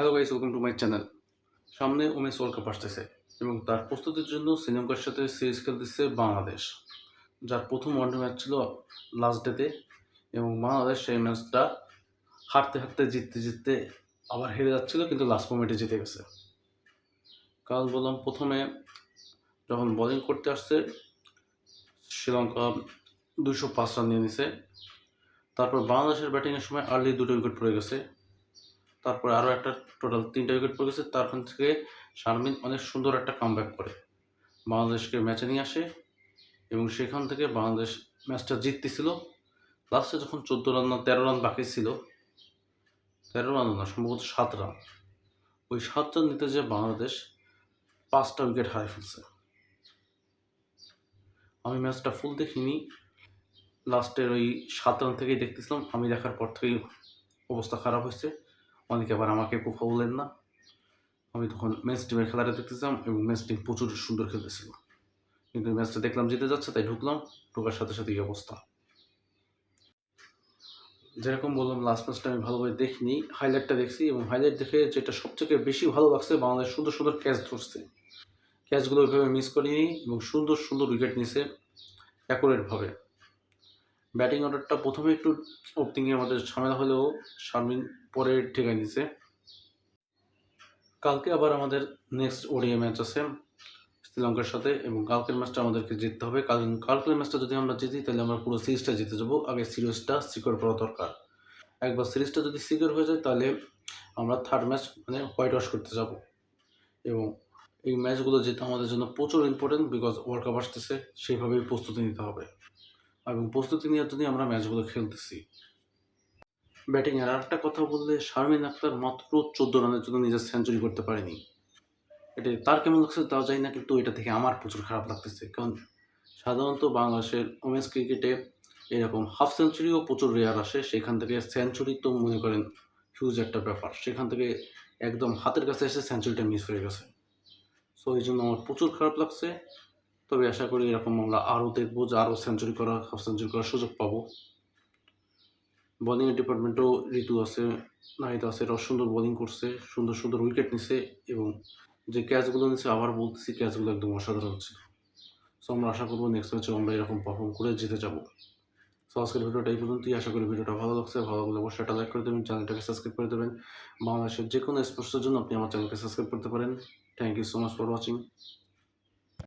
Hello guys, welcome to my channel. সামনে women's world cup আসতেছে এবং তার প্রস্তুতির জন্য শ্রীলঙ্কার সাথে সিরিজ খেলতেছে বাংলাদেশ, যার প্রথম ওয়ানডে ম্যাচ ছিল লাস্ট ডেতে এবং বাংলাদেশ সেই ম্যাচটা হারতে হারতে জিততে জিততে আবার হেরে যাচ্ছিল, কিন্তু লাস্ট মোমেন্টে জিতে গেছে। কাল বললাম প্রথমে যখন বোলিং করতে আসছে শ্রীলঙ্কা 205 রান নিয়ে নিছে। তারপর বাংলাদেশের ব্যাটিংয়ের সময় আর্লি 2টা উইকেট পড়ে গেছে। তারপরে আরও একটা টোটাল 3টা উইকেট পড়ে গেছে। তারখান থেকে শারমিন অনেক সুন্দর একটা কামব্যাক করে বাংলাদেশকে ম্যাচে নিয়ে আসে এবং সেখান থেকে বাংলাদেশ ম্যাচটা জিততেছিল। লাস্টে যখন 14 রান না 13 রান বাকি ছিল, 13 রান না সম্ভবত 7 রান, ওই 7 রান নিতে যে বাংলাদেশ 5টা উইকেট হারিয়ে ফেলছে। আমি ম্যাচটা ফুল দেখিনি, লাস্টের ওই 7 রান থেকেই দেখতেছিলাম। আমি দেখার পর থেকেই অবস্থা খারাপ হয়েছে। অনেকে আবার আমাকে কুফা বললেন না। আমি তখন মেন্স টিমের খেলাটা দেখতেছিলাম এবং মেন্স টিম প্রচুর সুন্দর খেলতেছিল, কিন্তু ম্যাচটা দেখলাম জিতে যাচ্ছে, তাই ঢুকলাম। ঢোকার সাথে সাথে এই অবস্থা। যেরকম বললাম, লাস্ট ম্যাচটা আমি ভালোভাবে দেখিনি, হাইলাইটটা দেখছি এবং হাইলাইট দেখে যেটা সবথেকে বেশি ভালো লাগছে, বাংলাদেশ সুন্দর সুন্দর ক্যাচ ধরছে। ক্যাচগুলো ওইভাবে মিস করিনি এবং সুন্দর সুন্দর উইকেট নিছে অ্যাকুরেটভাবে। ব্যাটিং অর্ডারটা প্রথমে একটু ওপেনিংয়ে আমাদের ঝামেলা হলেও শারমিন পরে ঠেকাই নিছে। কালকে আবার আমাদের নেক্সট ওডিআই ম্যাচ আছে শ্রীলঙ্কার সাথে এবং কালকের ম্যাচটা আমাদেরকে জিততে হবে। কারণ কালকের ম্যাচটা যদি আমরা জিতি তাহলে আমরা পুরো সিরিজটা জিতে যাবো। আগে সিরিজটা সিকিউর করা দরকার। একবার সিরিজটা যদি সিকিউর হয়ে যায় তাহলে আমরা থার্ড ম্যাচ মানে হোয়াইট ওয়াশ করতে যাব এবং এই ম্যাচগুলো যেটা আমাদের জন্য প্রচুর ইম্পর্টেন্ট, বিকজ ওয়ার্ল্ড কাপ আসতেছে, সেইভাবেই প্রস্তুতি নিতে হবে এবং প্রস্তুতি নেওয়ার জন্যই আমরা ম্যাচগুলো খেলতেছি। ব্যাটিংয়ের আর একটা কথা বললে, শারমিন আক্তার মাত্র 14 রানের জন্য নিজের সেঞ্চুরি করতে পারেনি। এটা তার কেমন লাগছে তাও জানি না, কিন্তু এটা থেকে আমার প্রচুর খারাপ লাগতেছে। কারণ সাধারণত বাংলাদেশের ওমেন্স ক্রিকেটে এরকম হাফ সেঞ্চুরিও প্রচুর রেয়ার আসে, সেখান থেকে সেঞ্চুরি তো মনে করেন হিউজ একটা ব্যাপার। সেখান থেকে একদম হাতের কাছে এসে সেঞ্চুরিটা মিস হয়ে গেছে। সো এই জন্য আমার প্রচুর খারাপ লাগছে। তবে আশা করি এরকম আমরা আরও দেখবো, যে আরও সেঞ্চুরি করা, হাফ সেঞ্চুরি করার সুযোগ পাবো। বোলিংয়ের ডিপার্টমেন্টেও ঋতু আছে, নাহিদ আছে, এরাও সুন্দর বোলিং করছে, সুন্দর সুন্দর উইকেট নিছে এবং যে ক্যাচগুলো নিচ্ছে, আবার বলতেছি, ক্যাচগুলো একদম অসাধারণ ছিল। সো আমরা আশা করবো নেক্সট ম্যাচেও আমরা এরকম পারফর্ম করে জিতে যাবো। সো আজকের ভিডিওটা এই পর্যন্তই। আশা করি ভিডিওটা ভালো লাগছে। ভালো লাগলে অবশ্যই একটা লাইক করে দেবেন, চ্যানেলটাকে সাবস্ক্রাইব করে দেবেন। বাংলাদেশের যে কোনো স্পোর্টসের জন্য আপনি আমার চ্যানেলকে সাবস্ক্রাইব করতে পারেন। Thank you so much for watching.